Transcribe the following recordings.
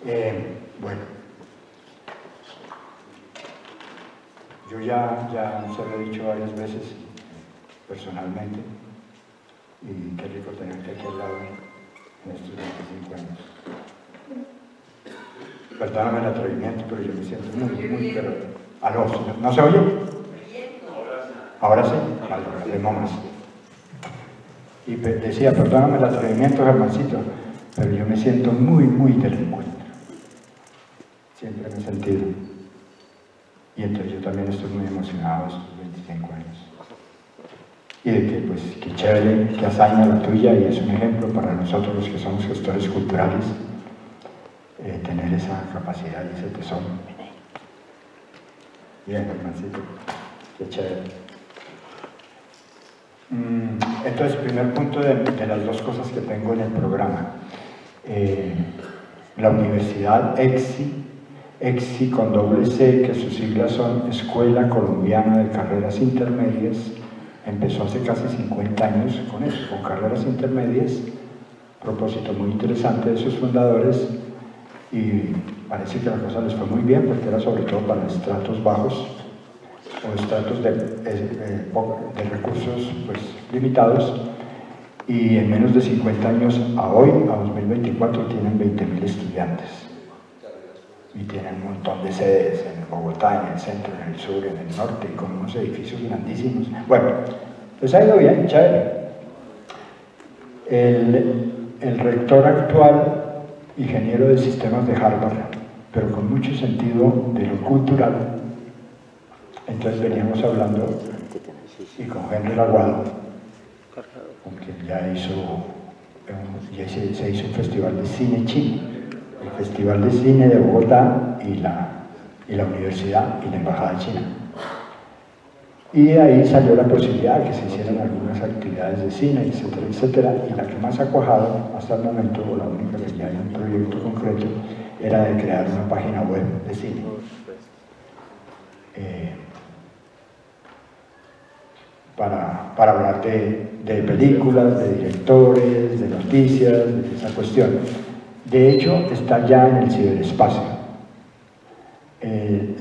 Bueno, yo ya se lo he dicho varias veces personalmente, y qué rico tenerte aquí al lado en estos 25 años. Perdóname el atrevimiento, pero yo me siento muy, pero... ¿Aló? ¿No se oye? Ahora sí, vale, más. Y decía, perdóname el atrevimiento, Germancito, pero yo me siento muy del encuentro. Siempre me he sentido. Y entonces yo también estoy muy emocionado estos 25 años. Y de que, pues, qué chévere, qué hazaña la tuya, y es un ejemplo para nosotros los que somos gestores culturales, tener esa capacidad y ese tesoro. Bien, Germancito, qué chévere. Entonces, primer punto de las dos cosas que tengo en el programa. La Universidad EXI con doble C, que sus siglas son Escuela Colombiana de Carreras Intermedias, empezó hace casi 50 años con eso, con carreras intermedias, propósito muy interesante de sus fundadores, y parece que la cosa les fue muy bien, porque era sobre todo para estratos bajos o estratos de recursos, pues, limitados, y en menos de 50 años a hoy, a 2024, tienen 20.000 estudiantes, y tienen un montón de sedes en Bogotá, en el centro, en el sur, en el norte, y con unos edificios grandísimos. Bueno, pues ha ido bien, chévere. El rector actual, ingeniero de sistemas de Harvard, pero con mucho sentido de lo cultural. Entonces veníamos hablando, y con Henry Aguado, con quien se hizo un festival de cine chino, el Festival de Cine de Bogotá y la Universidad y la Embajada China. Y de ahí salió la posibilidad de que se hicieran algunas actividades de cine, etcétera, etcétera, y la que más ha cuajado hasta el momento, o la única que ya hay un proyecto concreto, era de crear una página web de cine. Para hablar de películas, de directores, de noticias, de esa cuestión. De hecho, está ya en el ciberespacio.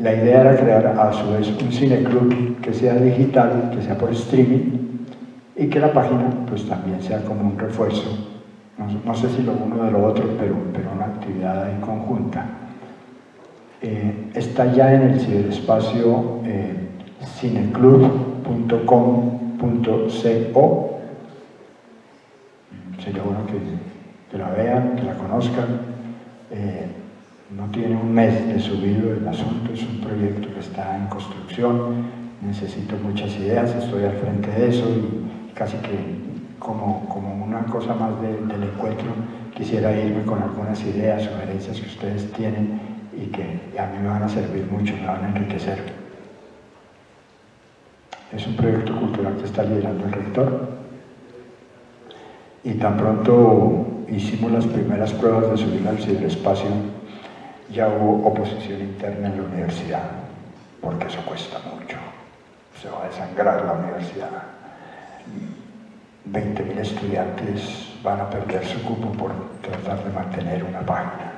La idea era crear a su vez un cineclub que sea digital, que sea por streaming, y que la página pues también sea como un refuerzo, no sé si lo uno de lo otro, pero una actividad en conjunta. Está ya en el ciberespacio cineclub.com.co. Sería bueno que la vean, que la conozcan. No tiene un mes de subido el asunto, es un proyecto que está en construcción, necesito muchas ideas, estoy al frente de eso, y casi que como una cosa más del encuentro, quisiera irme con algunas ideas, sugerencias que ustedes tienen y que a mí me van a servir mucho, me van a enriquecer. Es un proyecto cultural que está liderando el rector, y tan pronto hicimos las primeras pruebas de subir al ciberespacio, ya hubo oposición interna en la universidad, porque eso cuesta mucho, se va a desangrar la universidad. 20.000 estudiantes van a perder su cupo por tratar de mantener una página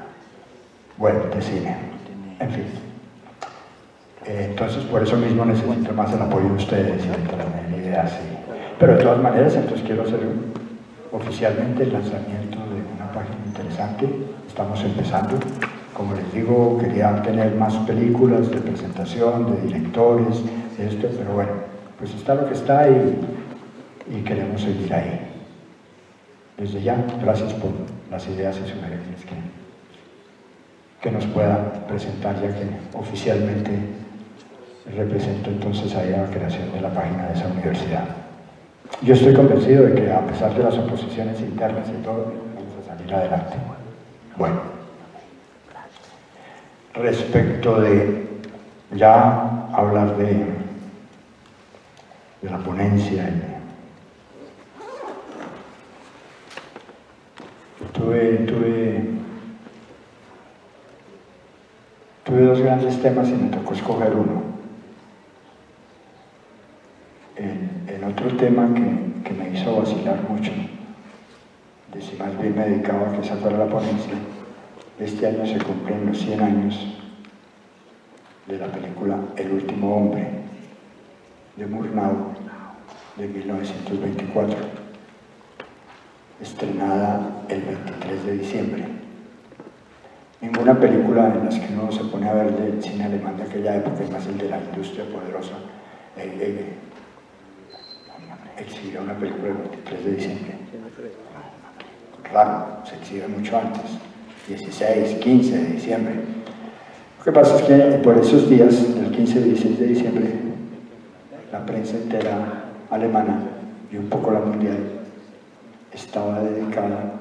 web de cine, en fin. Entonces, por eso mismo necesito más el apoyo de ustedes y de traer ideas. Pero de todas maneras, entonces quiero hacer oficialmente el lanzamiento de una página interesante. Estamos empezando. Como les digo, quería tener más películas de presentación, de directores, de esto, pero bueno, pues está lo que está, y queremos seguir ahí. Desde ya, gracias por las ideas y sugerencias que nos puedan presentar, ya que oficialmente represento entonces ahí la creación de la página de esa universidad. Yo estoy convencido de que, a pesar de las oposiciones internas y todo, vamos a salir adelante. Bueno. Respecto de ya hablar de la ponencia, tuve dos grandes temas y me tocó escoger uno. El otro tema que me hizo vacilar mucho, de si más bien me dedicaba a que esa fuera la ponencia, Este año se cumplen los 100 años de la película El último hombre, de Murnau, de 1924, estrenada el 23 de diciembre. Ninguna película en las que uno se pone a ver del cine alemán de aquella época, y más el de la industria poderosa, exhibió una película el 23 de diciembre. Raro, se exhibe mucho antes, 16, 15 de diciembre. Lo que pasa es que por esos días, del 15 y 16 de diciembre, la prensa entera alemana y un poco la mundial estaba dedicada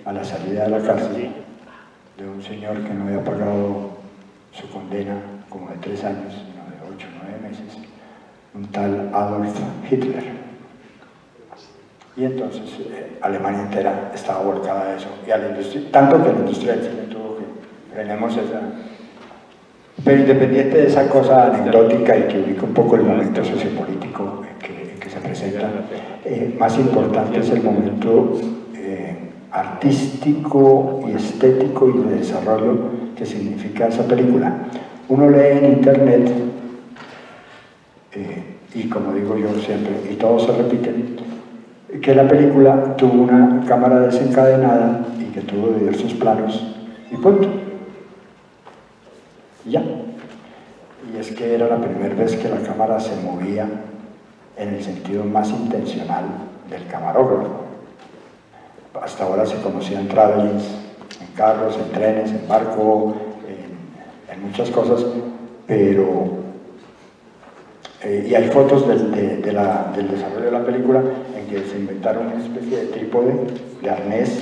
a la salida de la cárcel de un señor que no había pagado su condena como de 3 años, sino de 8 o 9 meses, un tal Adolf Hitler. Y entonces Alemania entera estaba volcada a eso, y a la industria, tanto que la industria del cine tuvo que frenemos esa. Pero independiente de esa cosa anecdótica y que ubica un poco el momento sociopolítico que se presenta, más importante es el momento artístico y estético y de desarrollo que significa esa película. Uno lee en internet, y como digo yo siempre, y todos se repiten, que la película tuvo una cámara desencadenada y que tuvo diversos planos y punto. Y ya. Y es que era la primera vez que la cámara se movía en el sentido más intencional del camarógrafo. Hasta ahora se conocían travelings en carros, en trenes, en barco, en muchas cosas, pero y hay fotos del desarrollo de la película en que se inventaron una especie de trípode, de arnés,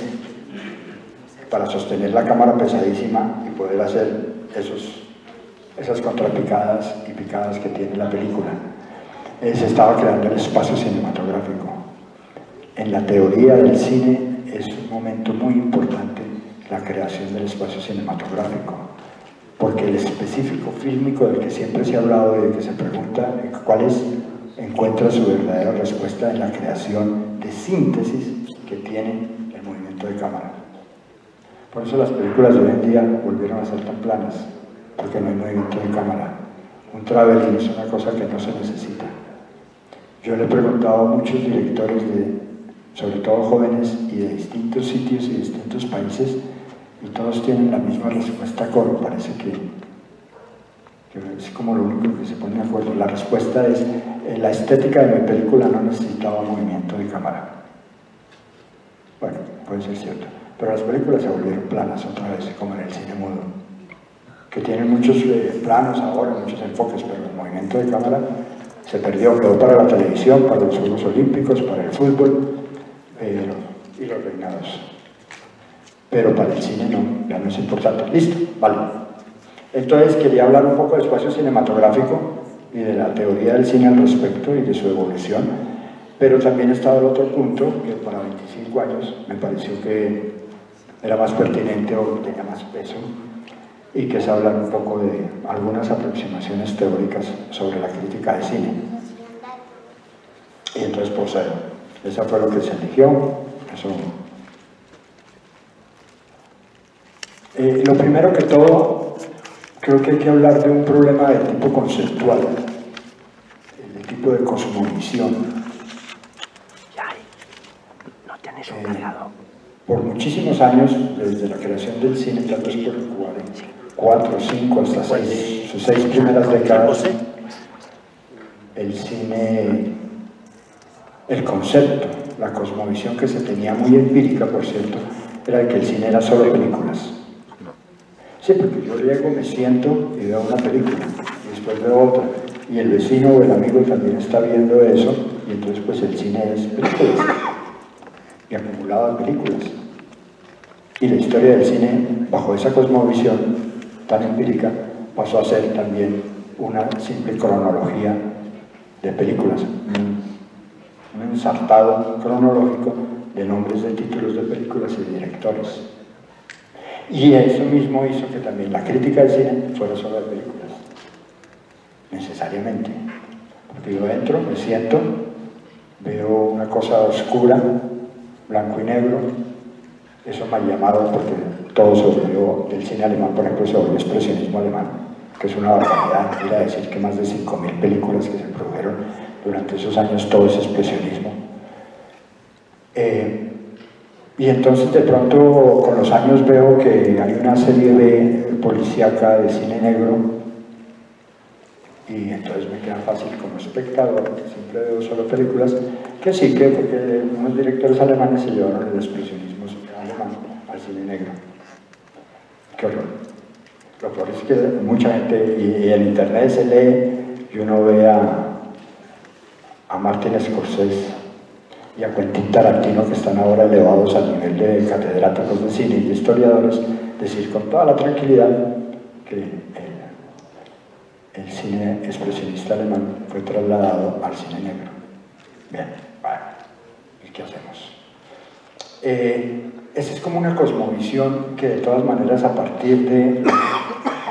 para sostener la cámara pesadísima y poder hacer esas contrapicadas y picadas que tiene la película. Se estaba creando el espacio cinematográfico. En la teoría del cine es un momento muy importante la creación del espacio cinematográfico, porque el específico fílmico del que siempre se ha hablado y del que se pregunta cuál es, encuentra su verdadera respuesta en la creación de síntesis que tiene el movimiento de cámara. Por eso las películas de hoy en día volvieron a ser tan planas, porque no hay movimiento de cámara. Un traveling es una cosa que no se necesita. Yo le he preguntado a muchos directores, sobre todo jóvenes, y de distintos sitios y distintos países, y todos tienen la misma respuesta a coro. Parece que es como lo único que se pone de acuerdo. La respuesta es, la estética de mi película no necesitaba movimiento de cámara. Bueno, puede ser cierto, pero las películas se volvieron planas otra vez, como en el cine mudo, que tienen muchos planos ahora, muchos enfoques, pero el movimiento de cámara se perdió, quedó para la televisión, para los Juegos Olímpicos, para el fútbol, y los reinados. Pero para el cine no, ya no es importante. Listo, vale. Entonces quería hablar un poco de espacio cinematográfico y de la teoría del cine al respecto y de su evolución, pero también estaba el otro punto que para 25 años me pareció que era más pertinente o tenía más peso, y que es hablar un poco de algunas aproximaciones teóricas sobre la crítica de cine. Y entonces procedo. Eso fue lo que se eligió. Lo primero que todo, creo que hay que hablar de un problema de tipo conceptual, de tipo de cosmovisión. No tienes un cargado. Por muchísimos años, desde la creación del cine, tal vez por 4, 5, hasta 6, sus 6 primeras décadas, el cine, el concepto, la cosmovisión que se tenía, muy empírica por cierto, era que el cine era solo películas. Sí, porque yo llego, me siento y veo una película, y después veo otra, y el vecino o el amigo también está viendo eso, y entonces pues el cine es películas, y acumulado de películas. Y la historia del cine, bajo esa cosmovisión tan empírica, pasó a ser también una simple cronología de películas, un ensartado cronológico de nombres de títulos de películas y directores. Y eso mismo hizo que también la crítica del cine fuera solo de películas, necesariamente. Porque yo entro, me siento, veo una cosa oscura, blanco y negro, eso me ha llamado porque todo se volvió, el cine alemán, por ejemplo, se volvió expresionismo alemán, que es una barbaridad, ir a decir que más de 5.000 películas que se produjeron durante esos años, todo es expresionismo. Y entonces de pronto con los años veo que hay una serie B policíaca de cine negro, y entonces me queda fácil como espectador, que siempre veo solo películas, que sí, que porque unos directores alemanes se llevaron el expresionismo alemán al cine negro. Qué horror. Lo peor es que mucha gente, y en internet se lee, y uno ve a Martin Scorsese y a Quentin Tarantino, que están ahora elevados al nivel de catedráticos de cine y de historiadores, decir con toda la tranquilidad que el cine expresionista alemán fue trasladado al cine negro. Bien, bueno, ¿y qué hacemos? Esa es como una cosmovisión que de todas maneras a partir de los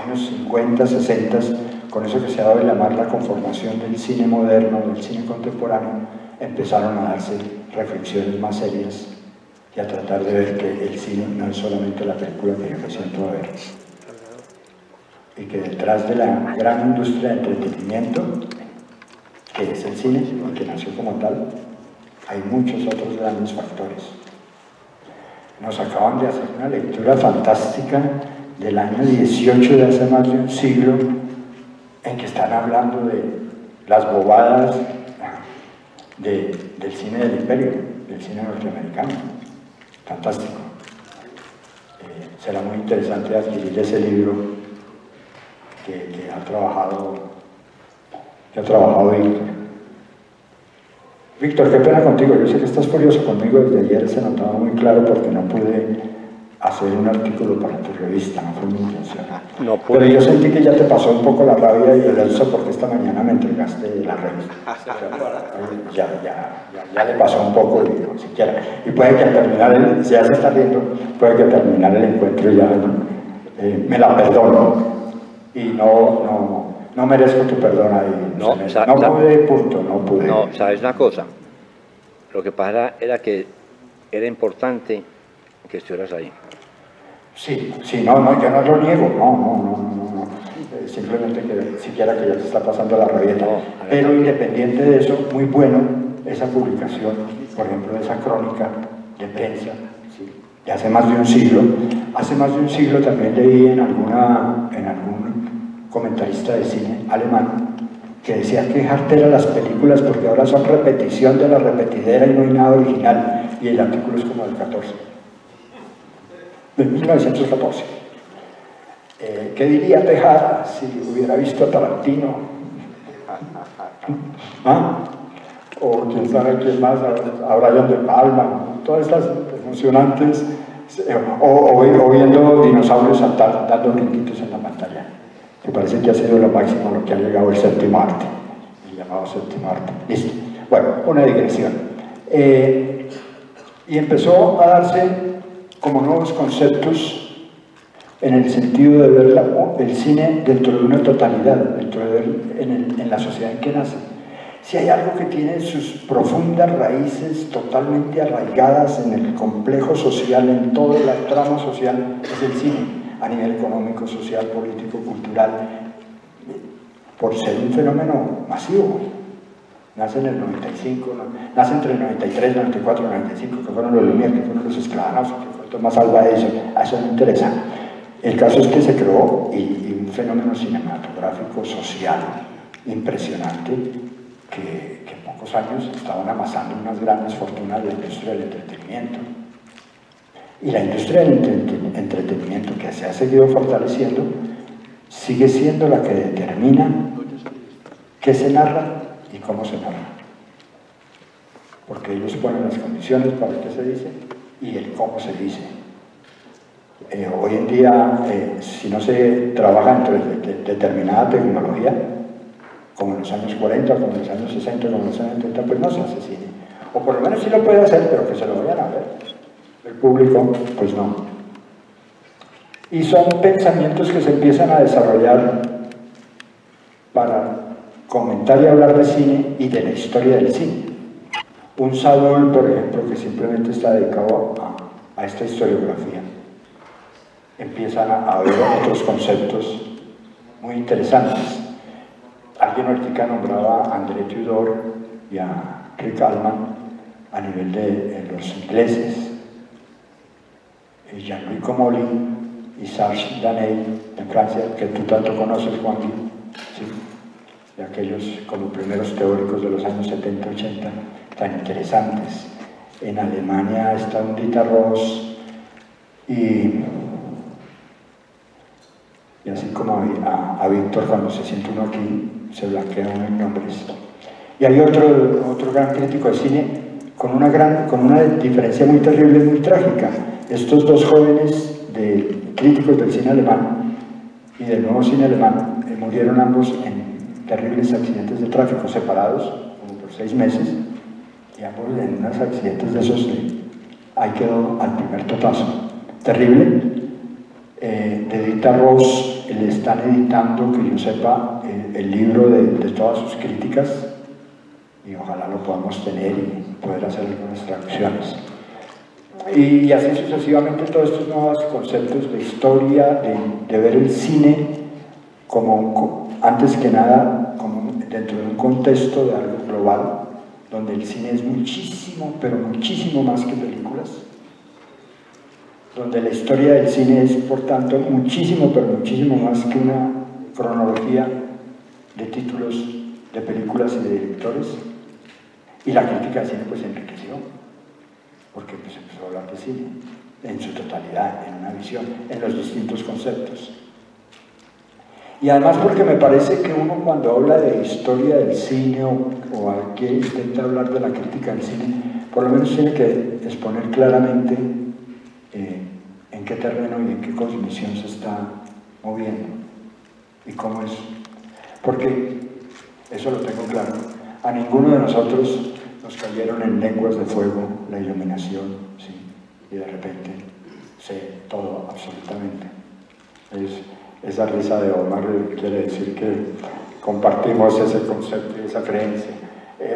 años 50, 60, con eso que se ha dado a llamar la conformación del cine moderno, del cine contemporáneo, empezaron a darse reflexiones más serias y a tratar de ver que el cine no es solamente la película que yo me siento a ver, y que detrás de la gran industria de entretenimiento, que es el cine, y que nació como tal, hay muchos otros grandes factores. Nos acaban de hacer una lectura fantástica del año 18 de hace más de un siglo, en que están hablando de las bobadas del cine del imperio, del cine norteamericano. Fantástico. Será muy interesante adquirir ese libro que ha trabajado Víctor. Víctor, qué pena contigo, yo sé que estás furioso conmigo, desde ayer se notaba muy claro porque no pude hacer un artículo para tu revista, no fue mi intención. No pude. Pero yo sentí que ya te pasó un poco la rabia y el elso porque esta mañana me entregaste la revista. Ya le pasó un poco, y siquiera. Y puede que al terminar, si ya se está riendo, puede que al terminar el encuentro ya me la perdono. Y no merezco tu perdón ahí. No pude, punto, no pude. No, ¿sabes una cosa? Lo que pasa era que era importante que estuvieras ahí. Sí, no, yo no lo niego, no. Simplemente que siquiera que ya te está pasando la rabieta. No, pero independiente de eso, muy bueno esa publicación, por ejemplo, de esa crónica de prensa, ¿sí? De hace más de un siglo. Hace más de un siglo también leí en algún comentarista de cine alemán que decía que jartera las películas porque ahora son repetición de la repetidera y no hay nada original, y el artículo es como del 14, de 1914. ¿Qué diría Tejada si hubiera visto a Tarantino? ¿Ah? O quién sabe quién más, a Brian De Palma, todas estas emocionantes, o viendo dinosaurios saltar, dando brinquitos en la pantalla. Me parece que ha sido lo máximo lo que ha llegado el séptimo arte, el llamado séptimo arte. Listo. Bueno, una digresión. Y empezó a darse como nuevos conceptos en el sentido de ver el cine dentro de una totalidad, en la sociedad en que nace. Si hay algo que tiene sus profundas raíces totalmente arraigadas en el complejo social, en todo el tramo social, es el cine, a nivel económico, social, político, cultural, por ser un fenómeno masivo. Nace en el 95, nace entre el 93, 94, 95, que fueron los Lumière, que fueron los esclavos, que fue Tomás Alva Edison, a eso no interesa. El caso es que se creó y un fenómeno cinematográfico social impresionante que en pocos años estaban amasando unas grandes fortunas de la industria del entretenimiento. Y la industria del entretenimiento, que se ha seguido fortaleciendo, sigue siendo la que determina qué se narra y cómo se narra. Porque ellos ponen las condiciones para el que se dice y el cómo se dice. Hoy en día, si no se trabaja entre determinada tecnología, como en los años 40, como en los años 60, como en los años 70, pues no se hace cine. O por lo menos sí lo puede hacer, pero que se lo vayan a ver. El público, pues no. Y son pensamientos que se empiezan a desarrollar para comentar y hablar de cine y de la historia del cine. Un Sadol, por ejemplo, que simplemente está dedicado a esta historiografía. empiezan a haber otros conceptos muy interesantes. Alguien ahorita nombraba a André Tudor y a Rick Allman a nivel de los ingleses, Jean-Louis Comolli y Serge Daney en Francia, que tú tanto conoces, Juan, ¿sí? De aquellos como primeros teóricos de los años 70-80 tan interesantes. En Alemania está un Dieter Ross y así como a Víctor, cuando se siente uno aquí, se blanquea uno en nombres. Y hay otro gran crítico de cine con una diferencia muy terrible y muy trágica. Estos dos jóvenes críticos del cine alemán y del nuevo cine alemán murieron ambos en terribles accidentes de tráfico, separados como por 6 meses, y ambos en unos accidentes de esos ahí quedó al primer totazo. Terrible. De Dieter Ross le están editando, que yo sepa, el libro de todas sus críticas, y ojalá lo podamos tener y poder hacer algunas traducciones. Y así sucesivamente todos estos nuevos conceptos de historia, de ver el cine como, antes que nada, como dentro de un contexto de algo global, donde el cine es muchísimo, pero muchísimo más que películas, donde la historia del cine es, por tanto, muchísimo, pero muchísimo más que una cronología de títulos de películas y de directores, y la crítica del cine pues se enriqueció, porque pues empezó a hablar de cine en su totalidad, en una visión, en los distintos conceptos. Y además porque me parece que uno cuando habla de historia del cine o alguien intenta hablar de la crítica del cine, por lo menos tiene que exponer claramente en qué terreno y en qué cosmovisión se está moviendo y cómo es. Porque, eso lo tengo claro, a ninguno de nosotros nos cayeron en lenguas de fuego la iluminación, ¿sí? Y de repente sé todo absolutamente. Esa risa de Omar quiere decir que compartimos ese concepto y esa creencia.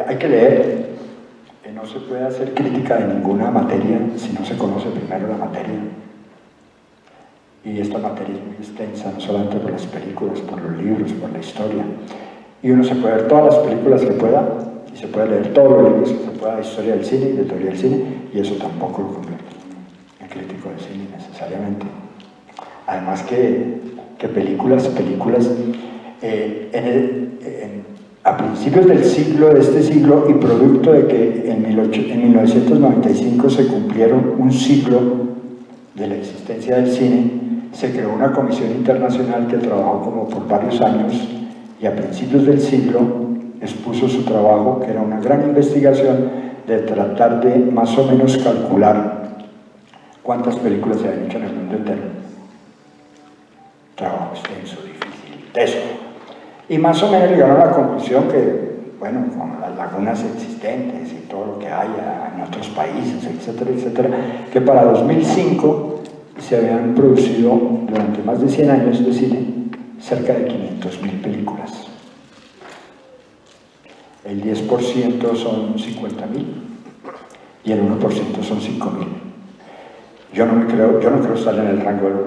Hay que leer. No se puede hacer crítica de ninguna materia si no se conoce primero la materia. Y esta materia es muy extensa, no solamente por las películas, por los libros, por la historia. Y uno se puede ver todas las películas que pueda, y se puede leer todos los libros que se pueda de historia del cine y de teoría del cine, y eso tampoco lo convierte en crítico de cine necesariamente. Además que películas, a principios del siglo, de este siglo, y producto de que en 1995 se cumplieron un siglo de la existencia del cine, se creó una comisión internacional que trabajó como por varios años, y a principios del siglo expuso su trabajo, que era una gran investigación de tratar de más o menos calcular cuántas películas se habían hecho en el mundo entero. Trabajo extenso, difícil, teso. Y más o menos llegaron a la conclusión que, bueno, con las lagunas existentes y todo lo que haya en otros países, etcétera, etcétera, que para 2005 se habían producido durante más de 100 años de cine cerca de 500.000 películas. El 10% son 50.000 y el 1% son 5.000. Yo no creo estar en el rango del 1%.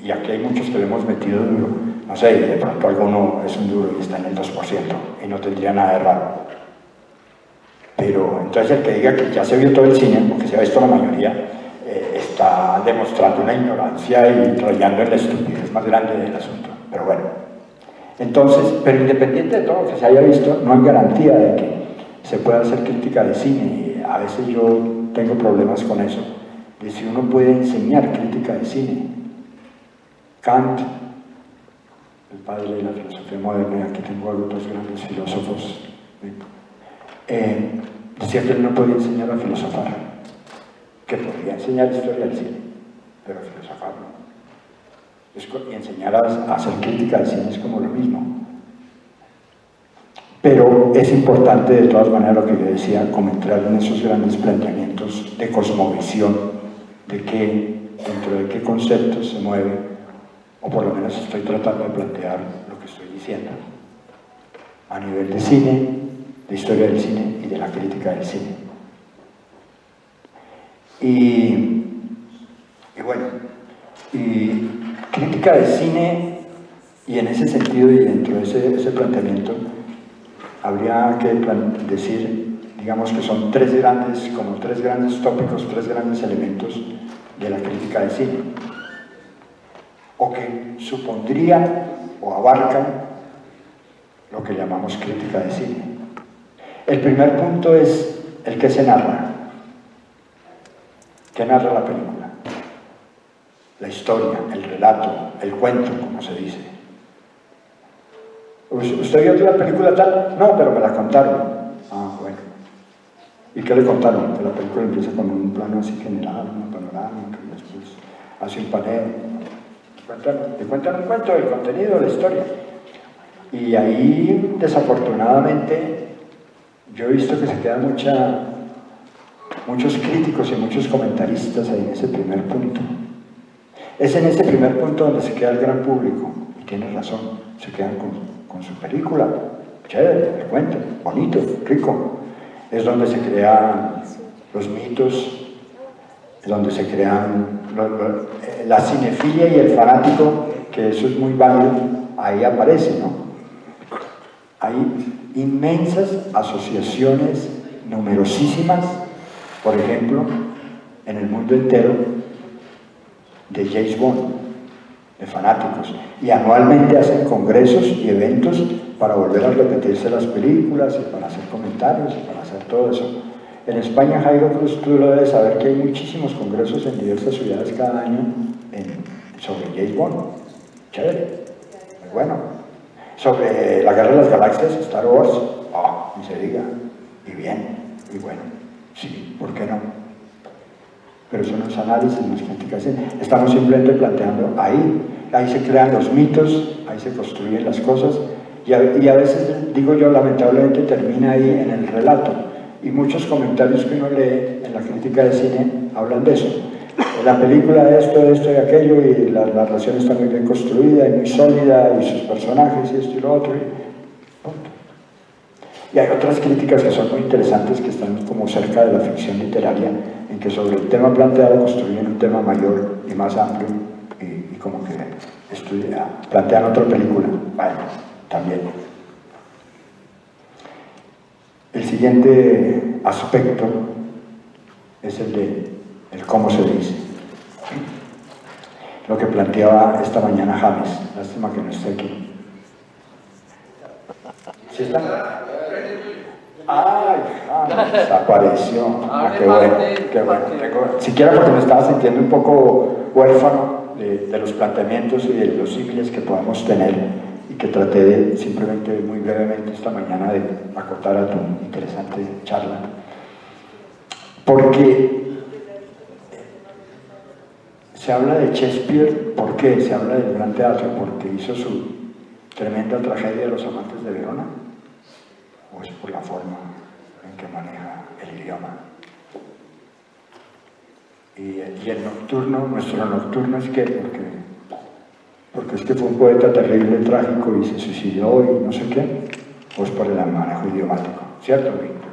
Y aquí hay muchos que le hemos metido duro. No sé, de pronto alguno es un duro y está en el 2% y no tendría nada de raro. Pero entonces el que diga que ya se vio todo el cine, porque se ha visto la mayoría, está demostrando una ignorancia y rayando en la estupidez más grande del asunto. Pero bueno, entonces, pero independiente de todo lo que se haya visto, no hay garantía de que se pueda hacer crítica de cine. Y a veces yo tengo problemas con eso, de si uno puede enseñar crítica de cine. Kant, el padre de la filosofía moderna, y aquí tengo algunos grandes filósofos, decía que él no podía enseñar a filosofar, que podía enseñar historia del cine, pero filosofar no. Y enseñar a hacer crítica del cine es como lo mismo. Pero es importante, de todas maneras, lo que yo decía, como entrar en esos grandes planteamientos de cosmovisión, de qué, dentro de qué conceptos se mueve, o por lo menos estoy tratando de plantear lo que estoy diciendo, a nivel de cine, de historia del cine y de la crítica del cine. Y bueno, y crítica de cine, y en ese sentido y dentro de ese planteamiento, habría que decir, digamos que son tres grandes tópicos, tres grandes elementos de la crítica de cine, o que supondrían o abarcan lo que llamamos crítica de cine. El primer punto es el que se narra. ¿Qué narra la película? La historia, el relato, el cuento, como se dice. ¿Usted vio la película tal? No, pero me la contaron. Ah, bueno. ¿Y qué le contaron? Que la película empieza con un plano así general, una panorámica, y después hace un paneo. Te cuentan un cuento, el contenido, la historia. Y ahí, desafortunadamente, yo he visto que se quedan muchos críticos y muchos comentaristas ahí en ese primer punto. Es en ese primer punto donde se queda el gran público, y tiene razón, se quedan con su película, chévere, el cuento, bonito, rico. Es donde se crean los mitos, es donde se crean la cinefilia y el fanático, que eso es muy válido, ahí aparece, ¿no? Hay inmensas asociaciones, numerosísimas, por ejemplo, en el mundo entero, de James Bond, de fanáticos, y anualmente hacen congresos y eventos para volver a repetirse las películas y para hacer comentarios y para hacer todo eso. En España, Jairo Cruz, tú lo debes saber que hay muchísimos congresos en diversas ciudades cada año sobre James Bond. Chévere, muy bueno. Sobre la Guerra de las Galaxias, Star Wars, ni se diga, y bien, y bueno, sí, ¿por qué no? Pero eso no es análisis, no es crítica. Estamos simplemente planteando ahí se crean los mitos, ahí se construyen las cosas, y a veces, digo yo, lamentablemente termina ahí en el relato, y muchos comentarios que uno lee en la crítica de cine hablan de eso. En la película esto y aquello, y la narración está muy bien construida y muy sólida, y sus personajes y esto y lo otro, y punto. Y hay otras críticas que son muy interesantes, que están como cerca de la ficción literaria, en que sobre el tema planteado construyen un tema mayor y más amplio, y como que plantean otra película. Bueno, también. El siguiente aspecto es el de cómo se dice. Lo que planteaba esta mañana James, lástima que no esté aquí. ¿Sí está? ¡Ay, James! Apareció. ¡Qué bueno! ¡Qué bueno! Siquiera porque me estaba sintiendo un poco huérfano de los planteamientos y de los símiles que podamos tener, y que traté de simplemente, muy brevemente esta mañana, de acotar a tu interesante charla. Porque se habla de Shakespeare, ¿por qué? Se habla del gran teatro porque hizo su tremenda tragedia de Los amantes de Verona, o es por la forma en que maneja el idioma. Y el nocturno, nuestro nocturno, es que porque es que fue un poeta terrible, trágico, y se suicidó y no sé qué, pues por el manejo idiomático, ¿cierto, Víctor?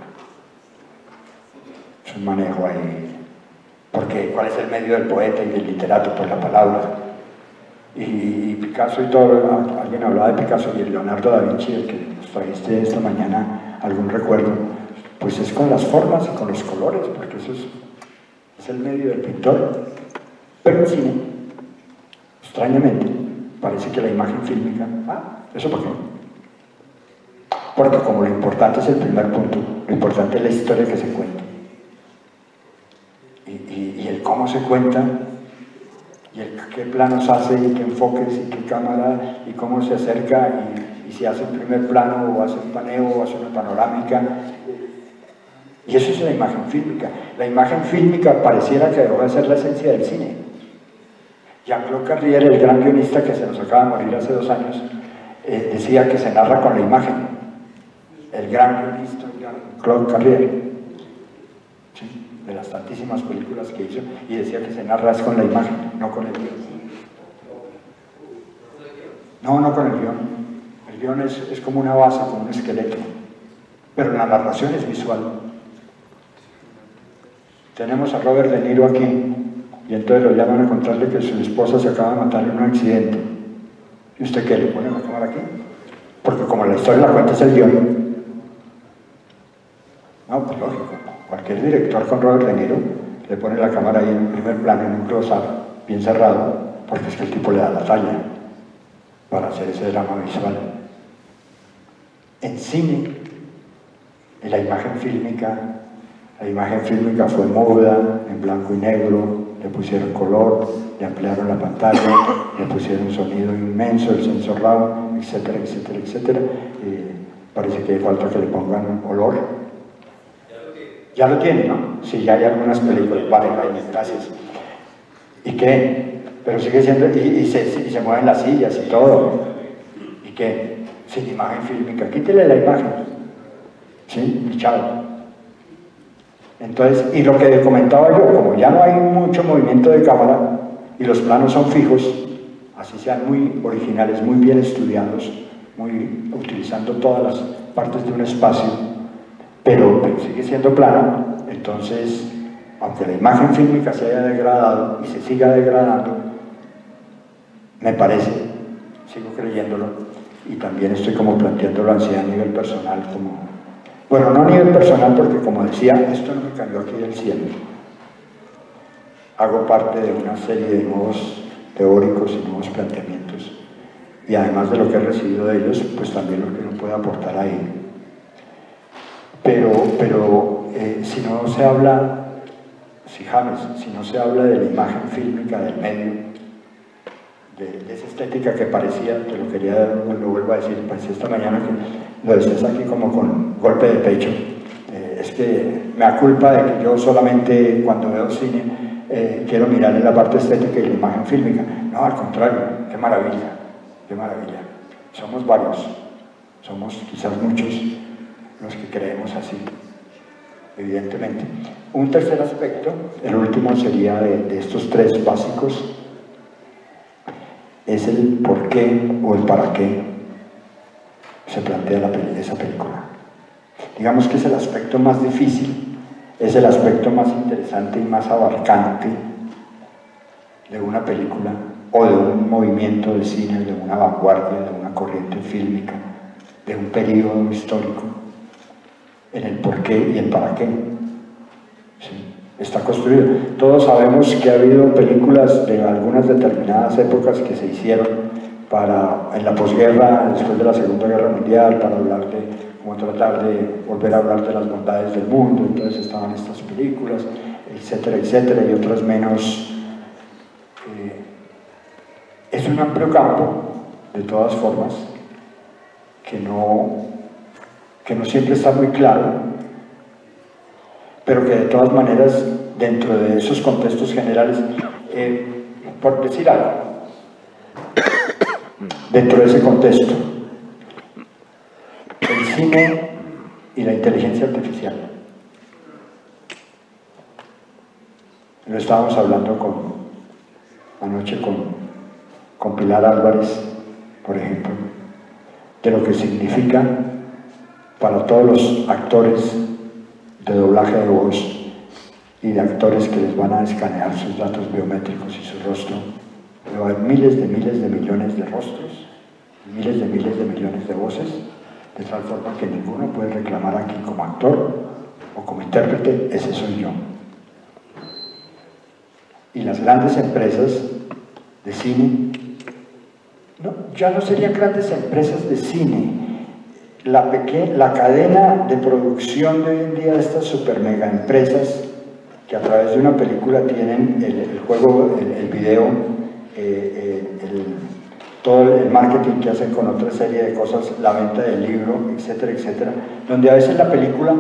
Es un manejo ahí. Porque ¿cuál es el medio del poeta y del literato? Pues la palabra. Y Picasso y todo, alguien hablaba de Picasso y Leonardo da Vinci, el que nos trajiste esta mañana algún recuerdo, pues es con las formas y con los colores, porque eso es el medio del pintor. Pero el cine, extrañamente, parece que la imagen fílmica, ¿eso por qué? Porque como lo importante es el primer punto, lo importante es la historia que se cuenta. Y el cómo se cuenta, y el qué planos hace, y qué enfoques, y qué cámara, y cómo se acerca, y si hace un primer plano, o hace un paneo, o hace una panorámica. Y eso es la imagen fílmica. La imagen fílmica pareciera que debe ser la esencia del cine. Jean-Claude Carrier, el gran guionista que se nos acaba de morir hace 2 años, decía que se narra con la imagen. El gran guionista Jean-Claude Carrier, ¿sí?, de las tantísimas películas que hizo, y decía que se narra es con la imagen, no con el guión. No con el guión. El guión es como una base, como un esqueleto, pero la narración es visual. tenemos a Robert De Niro aquí, y entonces lo llaman a contarle que su esposa se acaba de matar en un accidente. ¿Y usted qué? ¿Le pone la cámara aquí? Porque como la historia la cuenta es el guión. No, pues lógico. Cualquier director con Robert De Niro le pone la cámara ahí en un primer plano, en un close-up, bien cerrado, porque es que el tipo le da la talla para hacer ese drama visual. En cine, en la imagen fílmica fue muda, en blanco y negro, le pusieron color, le ampliaron la pantalla, le pusieron sonido inmenso, el sensor round, etcétera, etcétera, etcétera. Parece que falta que le pongan olor. Ya lo tiene, ¿no? Sí, ya hay algunas películas. Vale, gracias. ¿Y qué? Pero sigue siendo, y se mueven las sillas y todo. ¿Y qué? Sin imagen fílmica. Quítele la imagen. ¿Sí? Y chao. Entonces, y lo que comentaba yo, como ya no hay mucho movimiento de cámara y los planos son fijos, así sean muy originales, muy bien estudiados, utilizando todas las partes de un espacio, pero sigue siendo plano, entonces, aunque la imagen fílmica se haya degradado y se siga degradando, me parece, sigo creyéndolo, y también estoy como planteándolo así a nivel personal, como... Bueno, no a nivel personal, porque como decía, esto no me cayó aquí del cielo. Hago parte de una serie de nuevos teóricos y nuevos planteamientos. Y además de lo que he recibido de ellos, pues también lo que uno puede aportar ahí. Pero si no se habla, si no se habla de la imagen fílmica del medio, de esa estética que parecía, te lo quería, lo vuelvo a decir, parecía esta mañana que lo decías aquí como con golpe de pecho. Es que me da culpa de que yo solamente cuando veo cine quiero mirar en la parte estética y la imagen fílmica. No, al contrario, qué maravilla, qué maravilla. Somos varios, somos quizás muchos los que creemos así, evidentemente. Un tercer aspecto, el último sería de estos tres básicos, es el por qué o el para qué se plantea esa película. Digamos que es el aspecto más difícil, es el aspecto más interesante y más abarcante de una película o de un movimiento de cine, de una vanguardia, de una corriente fílmica, de un periodo histórico, en el por qué y el para qué. ¿Sí? Está construido. Todos sabemos que ha habido películas de algunas determinadas épocas que se hicieron en la posguerra, después de la Segunda Guerra Mundial, para hablar como tratar de volver a hablar de las bondades del mundo. Entonces estaban estas películas, etcétera, etcétera, y otras menos. Es un amplio campo, de todas formas, que no siempre está muy claro, pero que de todas maneras, dentro de esos contextos generales, por decir algo, dentro de ese contexto, el cine y la inteligencia artificial. Lo estábamos hablando anoche con Pilar Álvarez, por ejemplo, de lo que significa para todos los actores de doblaje de voz y de actores que les van a escanear sus datos biométricos y su rostro. Pero hay miles de millones de rostros, miles de millones de voces, de tal forma que ninguno puede reclamar aquí como actor o como intérprete, ese soy yo. Y las grandes empresas de cine, ya no serían grandes empresas de cine. La cadena de producción de hoy en día de estas super mega empresas que a través de una película tienen el juego, el video, todo el marketing que hacen con otra serie de cosas, la venta del libro, etcétera, etcétera, donde a veces la película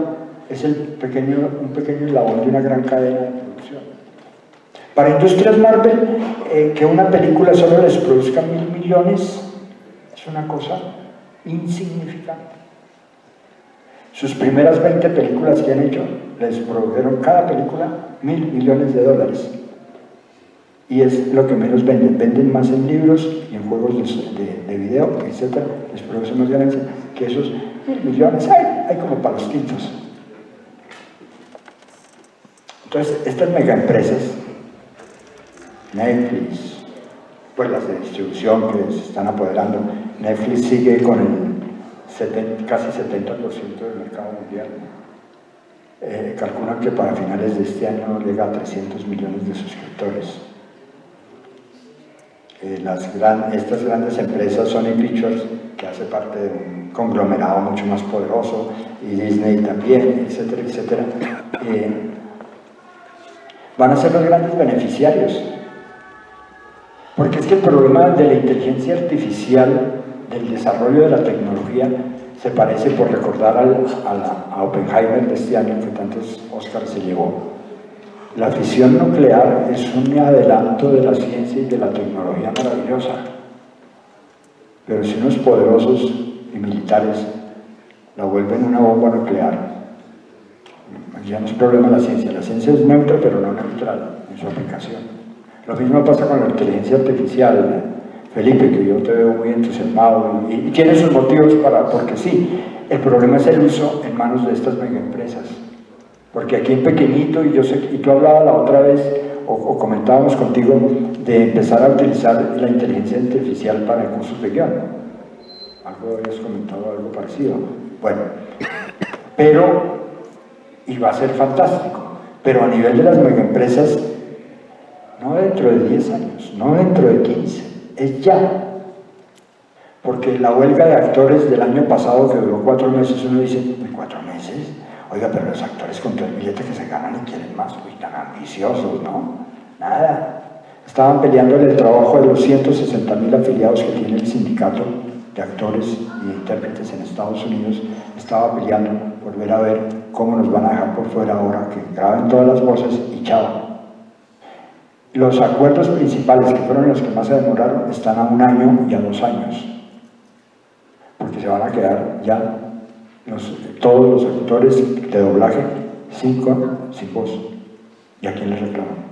es un pequeño eslabón de una gran cadena de producción. Para Industrias Marvel, que una película solo les produzca 1.000 millones es una cosa insignificante. Sus primeras 20 películas que han hecho, les produjeron cada película $1.000 millones. Y es lo que menos venden. Venden más en libros y en juegos de video, etc. Les producen más ganancias que esos 1.000 millones. Hay como para los quintos. Entonces, estas megaempresas, Netflix, pues las de distribución que se están apoderando, Netflix sigue con el casi 70% del mercado mundial. Calculan que para finales de este año llega a 300 millones de suscriptores. Estas grandes empresas, Sony Pictures, que hace parte de un conglomerado mucho más poderoso, y Disney también, etcétera, etcétera, van a ser los grandes beneficiarios. Porque es que el problema de la inteligencia artificial, del desarrollo de la tecnología, se parece, por recordar a Oppenheimer de este año, que tantos Óscar se llevó. La fisión nuclear es un adelanto de la ciencia y de la tecnología maravillosa. Pero si unos poderosos y militares la vuelven una bomba nuclear, ya no es problema de la ciencia es neutra pero no neutral en su aplicación. Lo mismo pasa con la inteligencia artificial, Felipe, que yo te veo muy entusiasmado y tiene sus motivos porque sí. El problema es el uso en manos de estas megaempresas. Porque aquí en pequeñito, y tú hablabas la otra vez, o comentábamos contigo, de empezar a utilizar la inteligencia artificial para cursos de guión. Algo habías comentado, algo parecido. Bueno, y va a ser fantástico, pero a nivel de las megaempresas, no dentro de 10 años, no dentro de 15, es ya. Porque la huelga de actores del año pasado, que duró 4 meses, uno dice, ¿4 meses? Oiga, pero los actores con todo el billete que se ganan y quieren más, uy, tan ambiciosos, ¿no? Nada. Estaban peleando el trabajo de los 160.000 afiliados que tiene el sindicato de actores y intérpretes en Estados Unidos. Estaba peleando por ver a ver cómo nos van a dejar por fuera ahora, que graben todas las voces y chao. Los acuerdos principales, que fueron los que más se demoraron, están a 1 año y a 2 años. Porque se van a quedar ya todos los actores de doblaje sin voz. ¿Y a quién les reclaman?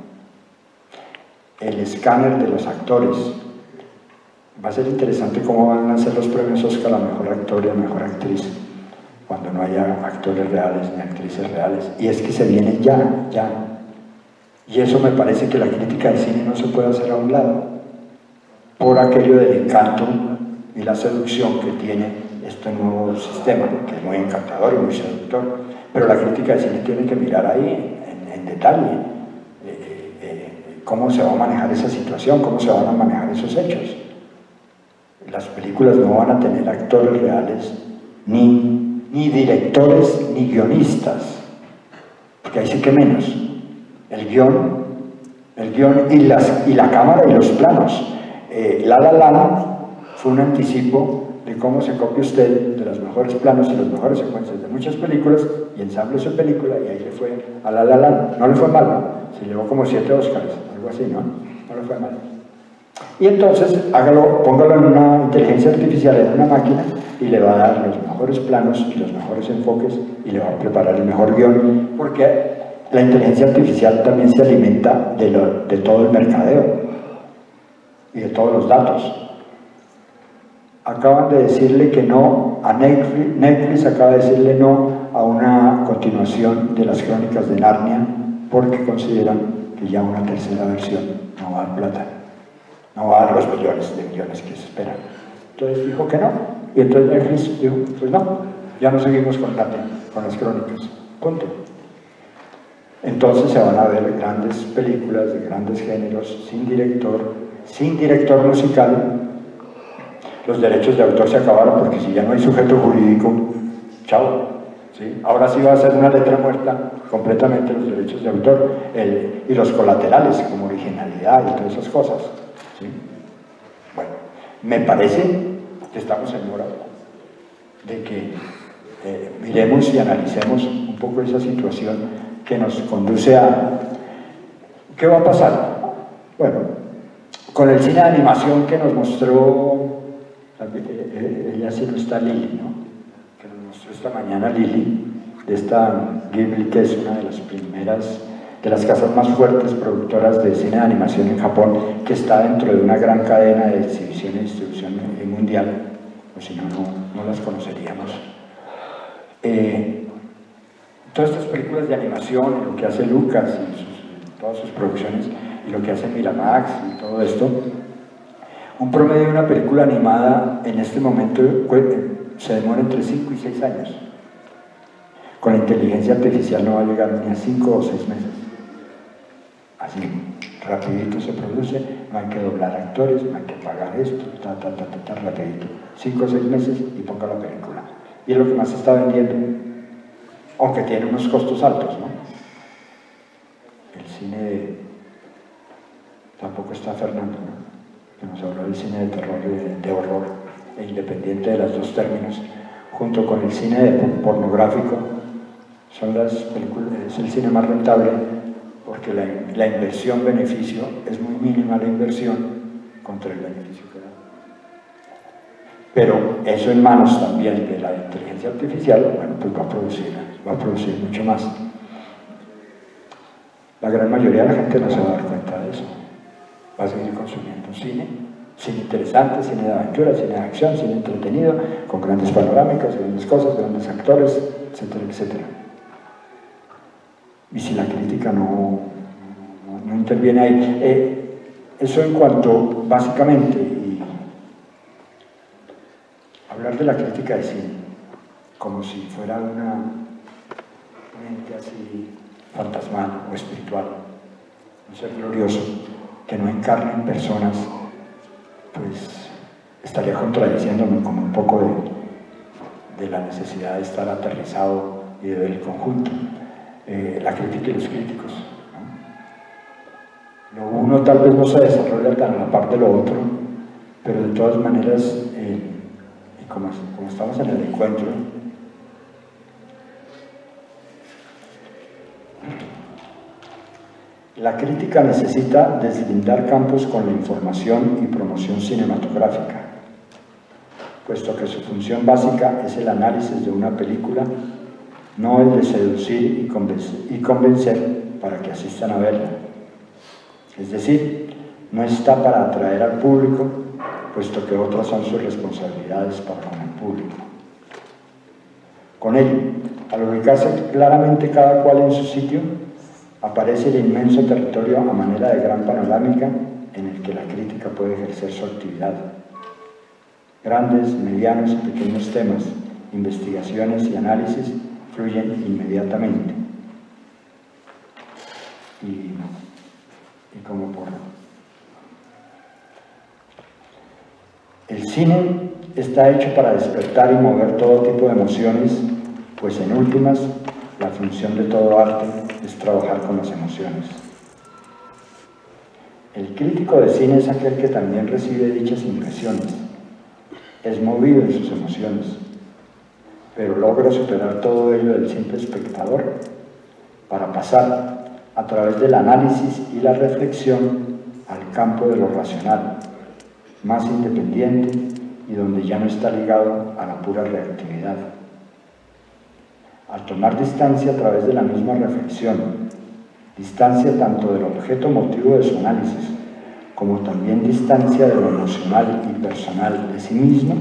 El escáner de los actores. Va a ser interesante cómo van a ser los premios Oscar a mejor actor y a mejor actriz cuando no haya actores reales ni actrices reales. Y es que se viene ya. Y eso me parece que la crítica de cine no se puede hacer a un lado por aquello del encanto y la seducción que tiene este nuevo sistema, que es muy encantador y muy seductor, pero la crítica de cine tiene que mirar ahí en detalle cómo se va a manejar esa situación, cómo se van a manejar esos hechos. Las películas no van a tener actores reales, ni directores, ni guionistas, porque ahí sí que menos. El guión y la cámara y los planos. La La Land fue un anticipo de cómo se copia usted de los mejores planos y las mejores secuencias de muchas películas y ensamble su película, y ahí le fue a La La Land. No le fue mal, ¿no? Se llevó como 7 Óscares, algo así, ¿no? No le fue mal. Y entonces, póngalo en una inteligencia artificial, en una máquina, y le va a dar los mejores planos y los mejores enfoques, y le va a preparar el mejor guión, porque la inteligencia artificial también se alimenta de todo el mercadeo y de todos los datos. Acaban de decirle que no a Netflix acaba de decirle no a una continuación de las Crónicas de Narnia, porque consideran que ya una tercera versión no va a dar plata, no va a dar los millones de millones que se esperan. Entonces dijo que no, y entonces Netflix dijo, pues no, ya no seguimos con Narnia, con las Crónicas, punto. Entonces se van a ver grandes películas de grandes géneros, sin director musical. Los derechos de autor se acabaron, porque si ya no hay sujeto jurídico, chao. ¿Sí? Ahora sí va a ser una letra muerta completamente los derechos de autor y los colaterales, como originalidad y todas esas cosas. ¿Sí? Bueno, me parece que estamos en hora de que miremos y analicemos un poco esa situación que nos conduce a... ¿Qué va a pasar? Bueno, con el cine de animación que nos mostró, ella sí no está Lili, ¿no? Que nos mostró esta mañana Lili, de esta Ghibli, que es una de las primeras, de las casas más fuertes productoras de cine de animación en Japón, que está dentro de una gran cadena de exhibición y distribución mundial, o si no, no las conoceríamos. todas estas películas de animación, y lo que hace Lucas y todas sus producciones, y lo que hace Miramax y todo esto, un promedio de una película animada en este momento se demora entre 5 y 6 años. Con la inteligencia artificial no va a llegar ni a 5 o 6 meses. Así, rapidito se produce, no hay que doblar actores, no hay que pagar esto, rapidito. 5 o 6 meses y ponga la película. Y es lo que más se está vendiendo, aunque tiene unos costos altos, ¿no? El cine tampoco está Fernando, ¿no? Que nos habló del cine de terror, de horror, e independiente de los dos términos, junto con el cine pornográfico, son las películas, es el cine más rentable, porque la inversión-beneficio es muy mínima la inversión contra el beneficio que da. Pero eso en manos también de la inteligencia artificial, bueno, pues va a producir mucho más. La gran mayoría de la gente no se va a dar cuenta de eso. Va a seguir consumiendo cine interesante, cine de aventura, cine de acción, cine entretenido, con grandes panorámicas, grandes cosas, grandes actores, etcétera, etcétera. Y si la crítica no interviene ahí, eso en cuanto, básicamente, y hablar de la crítica de cine, como si fuera una mente así fantasmal o espiritual, un ser glorioso, que no encarna en personas, pues estaría contradiciéndome como un poco de la necesidad de estar aterrizado y de ver el conjunto. La crítica y los críticos, ¿no? Lo uno tal vez no se desarrolla tan a la par de lo otro, pero de todas maneras, y como estamos en el encuentro, la crítica necesita deslindar campos con la información y promoción cinematográfica, puesto que su función básica es el análisis de una película, no el de seducir y convencer para que asistan a verla. Es decir, no está para atraer al público, puesto que otras son sus responsabilidades para con el público. Con ello, al ubicarse claramente cada cual en su sitio, aparece el inmenso territorio a manera de gran panorámica en el que la crítica puede ejercer su actividad. Grandes, medianos y pequeños temas, investigaciones y análisis fluyen inmediatamente. Y como por... El cine está hecho para despertar y mover todo tipo de emociones, pues en últimas, la función de todo arte es trabajar con las emociones. El crítico de cine es aquel que también recibe dichas impresiones, es movido en sus emociones, pero logra superar todo ello del simple espectador para pasar a través del análisis y la reflexión al campo de lo racional, más independiente y donde ya no está ligado a la pura reactividad. Al tomar distancia a través de la misma reflexión, distancia tanto del objeto motivo de su análisis, como también distancia de lo emocional y personal de sí mismo,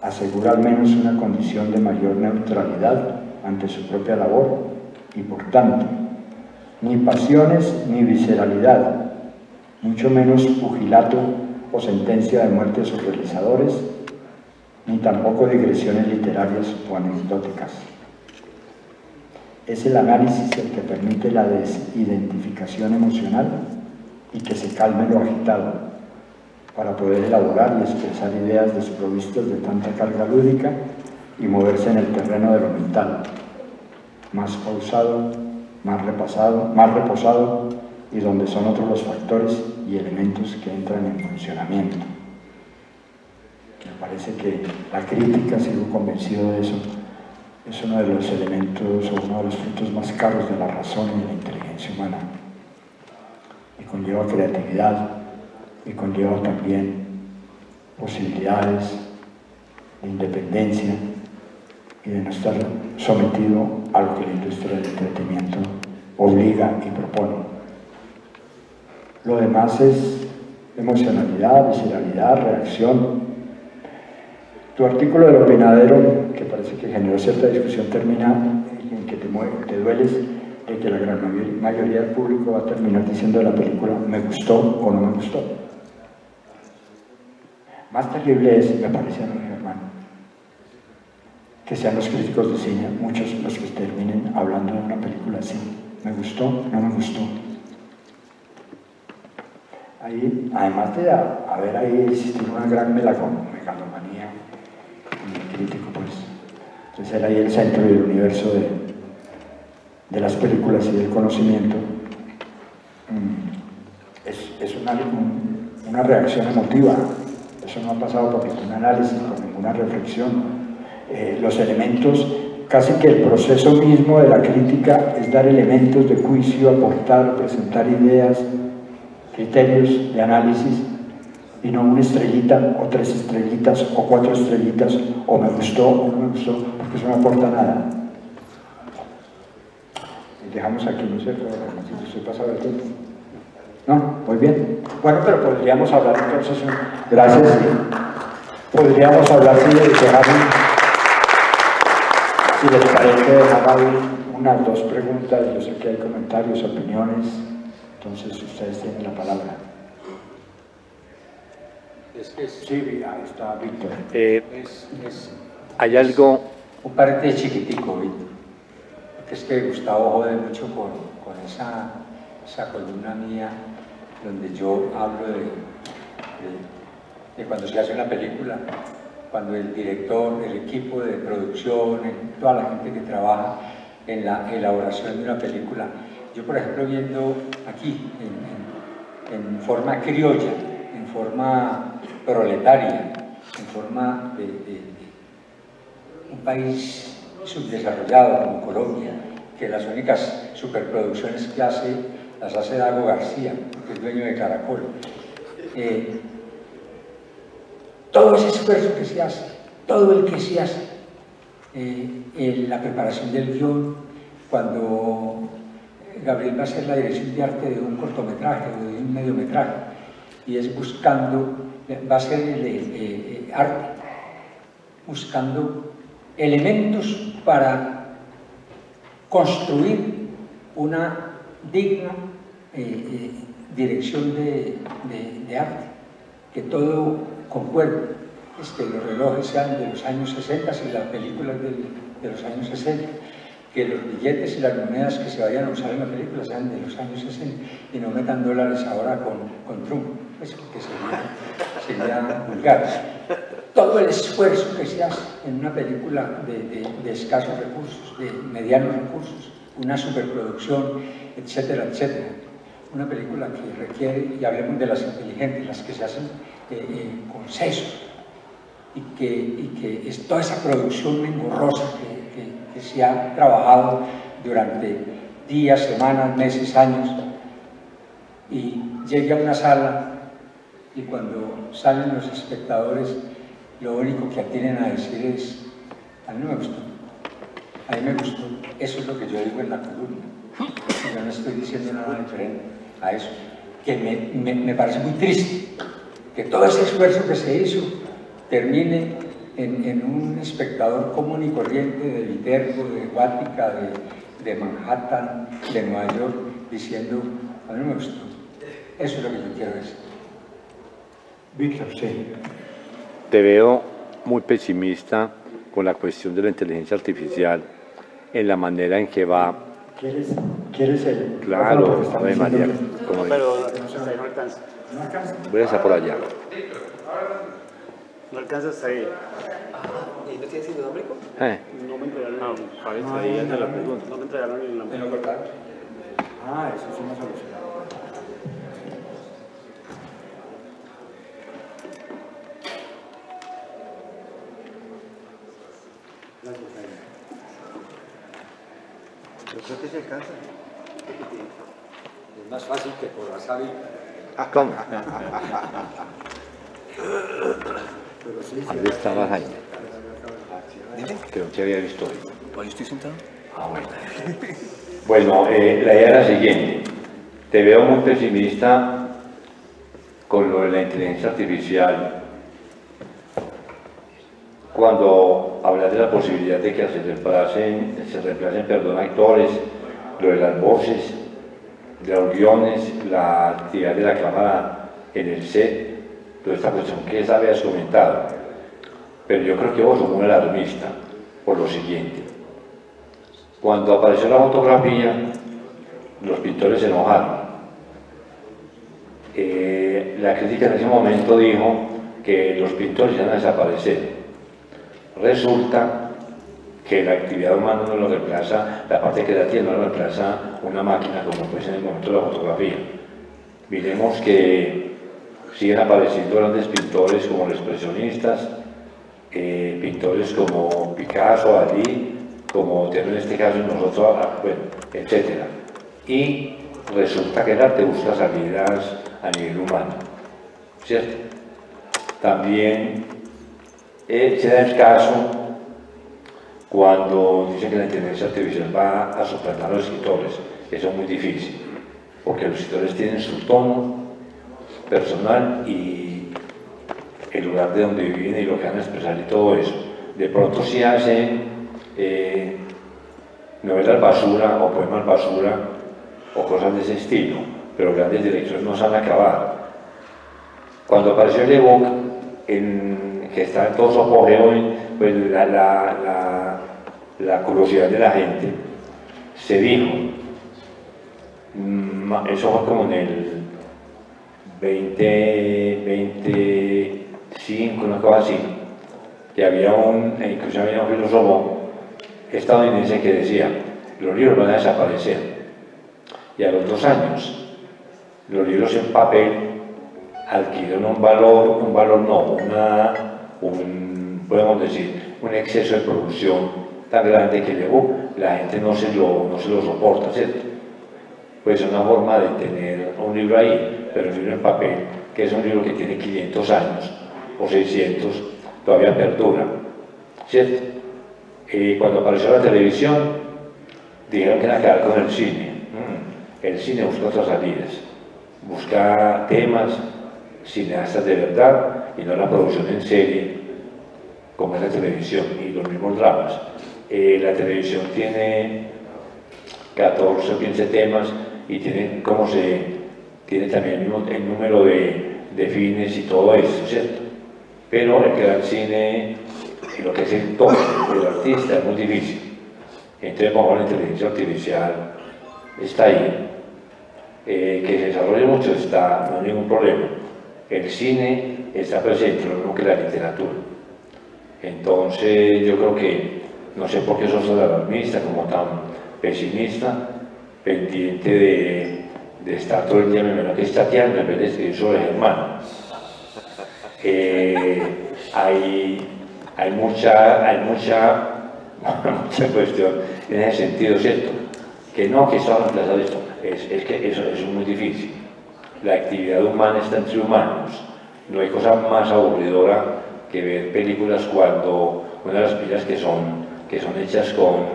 asegura al menos una condición de mayor neutralidad ante su propia labor y, por tanto, ni pasiones ni visceralidad, mucho menos pugilato o sentencia de muerte a sus realizadores, ni tampoco digresiones literarias o anecdóticas. Es el análisis el que permite la desidentificación emocional y que se calme lo agitado, para poder elaborar y expresar ideas desprovistas de tanta carga lúdica y moverse en el terreno de lo mental, más pausado, más reposado y donde son otros los factores y elementos que entran en funcionamiento. Me parece que la crítica, sigo convencido de eso, es uno de los elementos o uno de los frutos más caros de la razón y de la inteligencia humana, y conlleva creatividad y conlleva también posibilidades de independencia y de no estar sometido a lo que la industria del entretenimiento obliga y propone. Lo demás es emocionalidad, visceralidad, reacción. Tu artículo del opinadero, que parece que generó cierta discusión, termina en que te dueles de que la gran mayoría del público va a terminar diciendo de la película me gustó o no me gustó. Más terrible es, me parece a mí, hermano, que sean los críticos de cine, muchos los que terminen hablando de una película así, me gustó, no me gustó. Ahí, además de haber ahí existido una gran megalomanía en el crítico, pues, entonces era ahí el centro y el universo de las películas y del conocimiento, es una reacción emotiva. Eso no ha pasado por ningún análisis, por ninguna reflexión. Los elementos, casi que el proceso mismo de la crítica es dar elementos de juicio, aportar, presentar ideas, criterios de análisis, y no una estrellita, o 3 estrellitas, o 4 estrellitas, o me gustó, o no me gustó, porque eso no aporta nada. Y dejamos aquí, ¿no es cierto? Si estoy pasado el tiempo. No, muy bien. Bueno, pero podríamos hablar entonces, gracias, podríamos hablar si les parece dejar ahí unas 2 preguntas. Yo sé que hay comentarios, opiniones, entonces ustedes tienen la palabra. Sí, ahí está Víctor. Hay algo... Un parte chiquitico, Víctor. Es que Gustavo jode mucho con esa columna mía donde yo hablo de cuando se hace una película, cuando el director, el equipo de producción, toda la gente que trabaja en la elaboración de una película. Yo, por ejemplo, viendo aquí, en forma criolla, en forma proletaria, en forma de un país subdesarrollado como Colombia, que las únicas superproducciones que hace, las hace Dago García, que es dueño de Caracol. Todo ese esfuerzo que se hace, todo el que se hace, la preparación del guión, cuando Gabriel va a hacer la dirección de arte de un cortometraje o de un mediometraje, y es buscando, va a ser arte, buscando elementos para construir una digna dirección de arte, que todo concuerde, que los relojes sean de los años 60 y las películas de los años 60, que los billetes y las monedas que se vayan a usar en la película sean de los años 60 y no metan dólares ahora con Trump, pues porque sería vulgar. Todo el esfuerzo que se hace en una película de escasos recursos, de medianos recursos, una superproducción, etcétera, etcétera. Una película que requiere, y hablemos de las inteligentes, las que se hacen con seso, y que es toda esa producción engorrosa que se ha trabajado durante días, semanas, meses, años, y llegue a una sala y cuando salen los espectadores lo único que atienen a decir es: a mí no me gustó, a mí me gustó. Eso es lo que yo digo en la columna. Yo no estoy diciendo nada diferente a eso, que me parece muy triste que todo ese esfuerzo que se hizo termine en un espectador común y corriente de Viterbo, de Guática, de Manhattan, de Nueva York, diciendo: a mí no me gustó. Eso es lo que yo quiero decir. Víctor, sí. Te veo muy pesimista con la cuestión de la inteligencia artificial, en la manera en que va... ¿Quieres el...? Claro, Ave María. Como pero no alcanza. ¿No alcanza? voy a estar por allá. No alcanza hasta ahí. ¿Y no tienes inalámbrico? No me entregaron ahí anda la pregunta. No me entregaron el inalámbrico. Eso es una solución. Yo creo que se alcanza. Es más fácil que por WhatsApp. ¿Cómo? Pero sí, ¿Dónde estaba Jaime? Que no te había visto hoy. Ahí estoy sentado. Bueno, la idea es la siguiente. Te veo muy pesimista con lo de la inteligencia artificial. Cuando hablar de la posibilidad de que se reemplacen actores, lo de las voces, de los guiones, la actividad de la cámara en el set, toda esta cuestión que esa habías comentado. Pero yo creo que vos sos un alarmista por lo siguiente. Cuando apareció la fotografía, los pintores se enojaron. La crítica en ese momento dijo que los pintores iban a desaparecer. Resulta que la actividad humana no lo reemplaza, la parte creativa no lo reemplaza una máquina como fue en el momento de la fotografía. Miremos que siguen apareciendo grandes pintores como los expresionistas, pintores como Picasso, Dalí, como en este caso nosotros, bueno, etc. Y resulta que el arte busca salidas a nivel humano, ¿cierto? También se da el caso cuando dicen que la inteligencia artificial va a suplantar a los escritores. Eso es muy difícil, porque los escritores tienen su tono personal y el lugar de donde viven y lo que van a expresar y todo eso. De pronto sí hacen novelas basura o poemas basura o cosas de ese estilo, pero grandes direcciones no se han acabado. Cuando apareció el ebook, que está en todo su apogeo, pues la curiosidad de la gente, se dijo, eso fue como en el 2025, una cosa así, que incluso había un filósofo estadounidense que decía, los libros van a desaparecer, y a los 2 años, los libros en papel adquirieron podemos decir, un exceso de producción tan grande que luego la gente no se lo soporta, ¿cierto? Pues es una forma de tener un libro ahí, pero un libro en papel, que es un libro que tiene 500 años o 600, todavía perdura, ¿cierto? Cuando apareció la televisión, dijeron que era acabar con el cine. El cine busca otras salidas, busca temas, cineastas de verdad y no la producción en serie como es la televisión y los mismos dramas. La televisión tiene 14 o 15 temas y tiene también el número de fines y todo eso, ¿cierto? Pero el gran cine y lo que es el toque del artista es muy difícil. Entonces, bajo la inteligencia artificial está ahí. Que se desarrolle mucho no hay ningún problema. El cine está presente, lo mismo que la literatura. Entonces yo creo que, no sé por qué sos alarmista, como tan pesimista, pendiente de estar todo el día que chateando en vez de escribir sobre Germán. Hay mucha cuestión en ese sentido, ¿cierto? Que eso ha reemplazado esto. Es que eso es muy difícil. La actividad humana está entre humanos. No hay cosa más aburridora que ver películas cuando una de las películas que son hechas con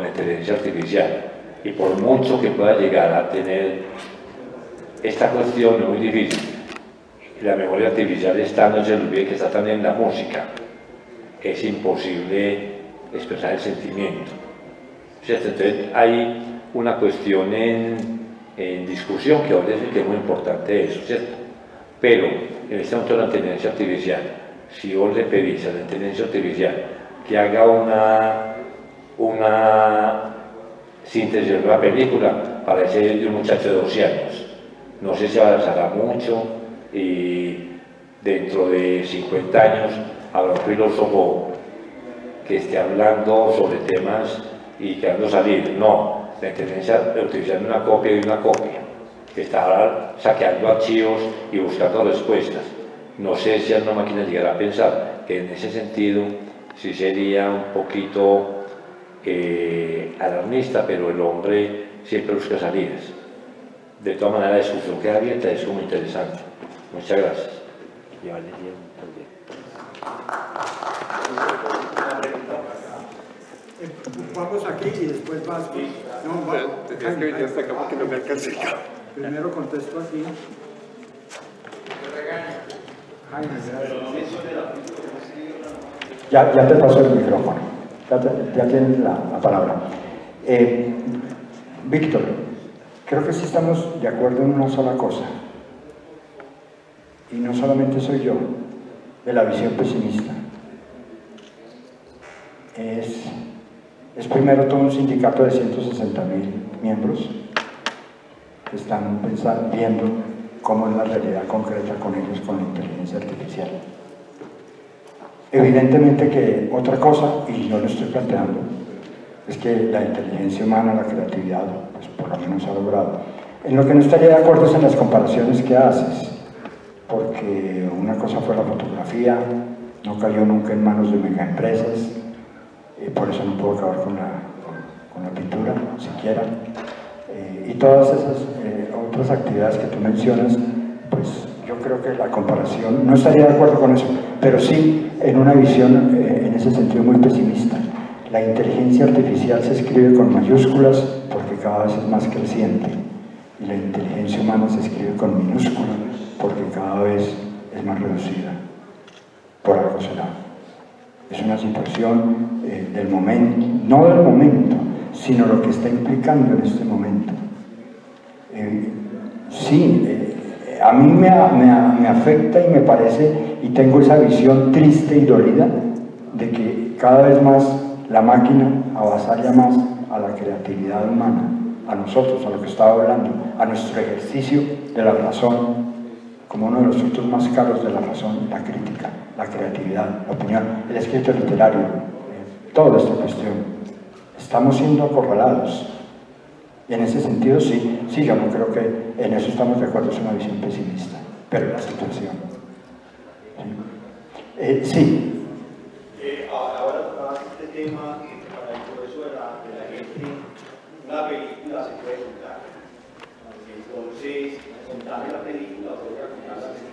la inteligencia artificial. Y por mucho que pueda llegar a tener esta cuestión, es muy difícil. La memoria artificial está, no se olvide que está también en la música. Es imposible expresar el sentimiento, ¿cierto? Entonces hay una cuestión en discusión que ahora es muy importante eso, ¿cierto? Pero en este momento la inteligencia artificial, si vos le pedís a la inteligencia artificial que haga una síntesis de una película, parece de un muchacho de 12 años. No sé si avanzará mucho y dentro de 50 años habrá un filósofo que esté hablando sobre temas y que ando salir. No, la inteligencia artificial es una copia de una copia, que está saqueando archivos y buscando respuestas. No sé si alguna máquina llegará a pensar que en ese sentido sí sería un poquito alarmista, pero el hombre siempre busca salidas. De todas maneras, la discusión queda abierta, es muy interesante. Muchas gracias. Vamos aquí y después vas. No, Tendrías que venir hasta acá porque no me alcancé. Primero contesto aquí. Jaime, gracias. Ya te paso el micrófono, ya tienes la palabra. Víctor, creo que sí estamos de acuerdo en una sola cosa, y no solamente soy yo, de la visión pesimista. Es primero todo un sindicato de 160.000 miembros que están viendo cómo es la realidad concreta con ellos, con la inteligencia artificial. Evidentemente que otra cosa, y yo lo estoy planteando, es que la inteligencia humana, la creatividad, pues por lo menos ha logrado. En lo que no estaría de acuerdo es en las comparaciones que haces, porque una cosa fue la fotografía, no cayó nunca en manos de megaempresas, por eso no puedo acabar con la pintura, siquiera. Y todas esas otras actividades que tú mencionas, pues yo creo que la comparación, no estaría de acuerdo con eso, pero sí en una visión en ese sentido muy pesimista. La inteligencia artificial se escribe con mayúsculas porque cada vez es más creciente, y la inteligencia humana se escribe con minúsculas porque cada vez es más reducida. Por algo será. Es una situación del momento, no del momento, sino lo que está implicando en este momento. A mí me afecta y me parece, y tengo esa visión triste y dolida, de que cada vez más la máquina avasalla más a la creatividad humana, a nosotros, a lo que estaba hablando, a nuestro ejercicio de la razón, como uno de los frutos más caros de la razón, la crítica, la creatividad, la opinión, el escrito literario, toda esta cuestión. Estamos siendo acorralados. Y en ese sentido, sí, yo no creo que en eso estamos de acuerdo, es una visión pesimista, pero la situación. Sí. Ahora tocabas este tema, para el proceso de la gente, una película se puede contar. Entonces, contame la película, voy a contar la película.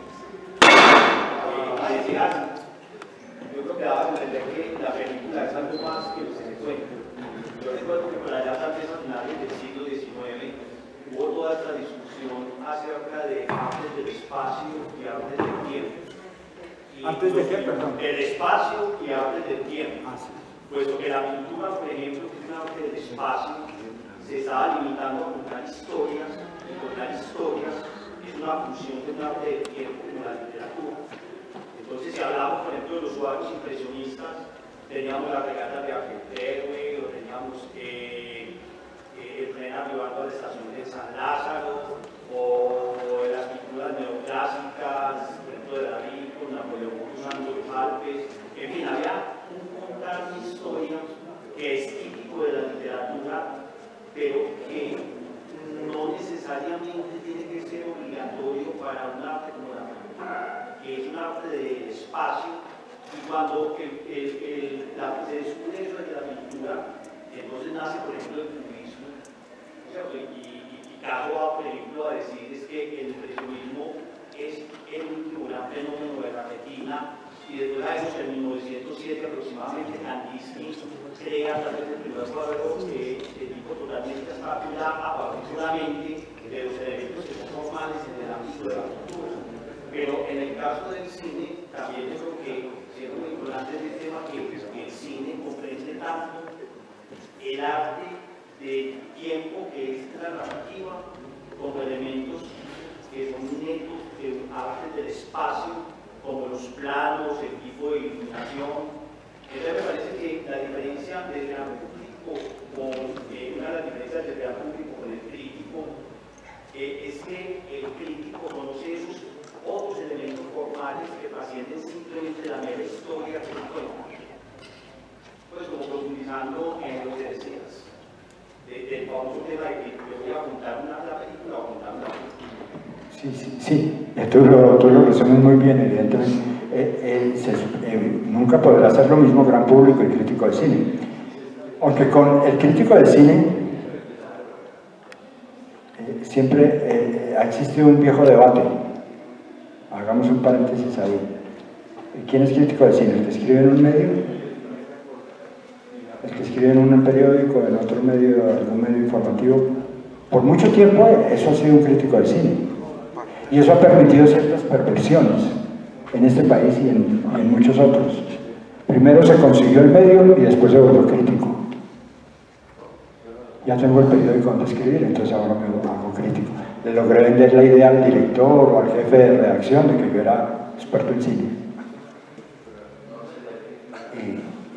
Yo creo que daba a entender que la película es algo más que lo que se cuenta. Yo recuerdo que por allá tal vez a finales del siglo XIX hubo toda esta discusión acerca de artes del espacio y artes del tiempo. ¿Antes de qué, perdón? El espacio y artes del tiempo. Sí. Puesto que la pintura, por ejemplo, que es un arte del espacio, se estaba limitando a contar historias, y contar historias es una función de un arte del tiempo como la literatura. Entonces, si hablamos, por ejemplo, de los cuadros impresionistas, teníamos las regatas de Argenterwe, o teníamos el tren arribando a la estación de San Lázaro, o las pinturas neoclásicas, por ejemplo, de David, con Napoleón cruzando los Alpes. En fin, había un contar de historia que es típico de la literatura, pero que no necesariamente tiene que ser obligatorio para un arte como la pintura, que es un arte del espacio. Y cuando se descubre eso de la pintura, entonces nace, por ejemplo, el cubismo. Y Picasso va, por ejemplo, a decir es que el impresionismo es el último gran fenómeno de la retina, y después sabemos que en 1907 aproximadamente Kandinsky crea tal vez el primer cuadro de tipo totalmente abstracto, a partir solamente de los elementos que son formales en el ámbito de la cultura. Pero en el caso del cine, también yo creo que siendo muy importante el tema que el cine comprende tanto el arte del tiempo, que es la narrativa, como elementos que son netos de arte del espacio, como los planos, el tipo de iluminación. Entonces me parece que la diferencia del gran público con una de las diferencias del gran público con el crítico es que el crítico conoce esos otros elementos formales que trascienden simplemente la mera historia que se cuenta. Pues como profundizando en lo que decías, del famoso tema de que yo voy a contar la película o contar una película. Sí, tú lo resumes muy bien, evidentemente. Nunca podrá ser lo mismo gran público y crítico de cine. Aunque con el crítico de cine siempre ha existido un viejo debate. Hagamos un paréntesis ahí. ¿Quién es crítico de cine? ¿El que escribe en un medio? ¿El que escribe en un periódico, en otro medio, algún medio informativo? Por mucho tiempo eso ha sido un crítico de cine. Y eso ha permitido ciertas perversiones en este país y en muchos otros. Primero se consiguió el medio y después se volvió crítico. Ya tengo el periódico donde escribir, entonces ahora me hago crítico. Le logré vender la idea al director o al jefe de redacción de que yo era experto en cine.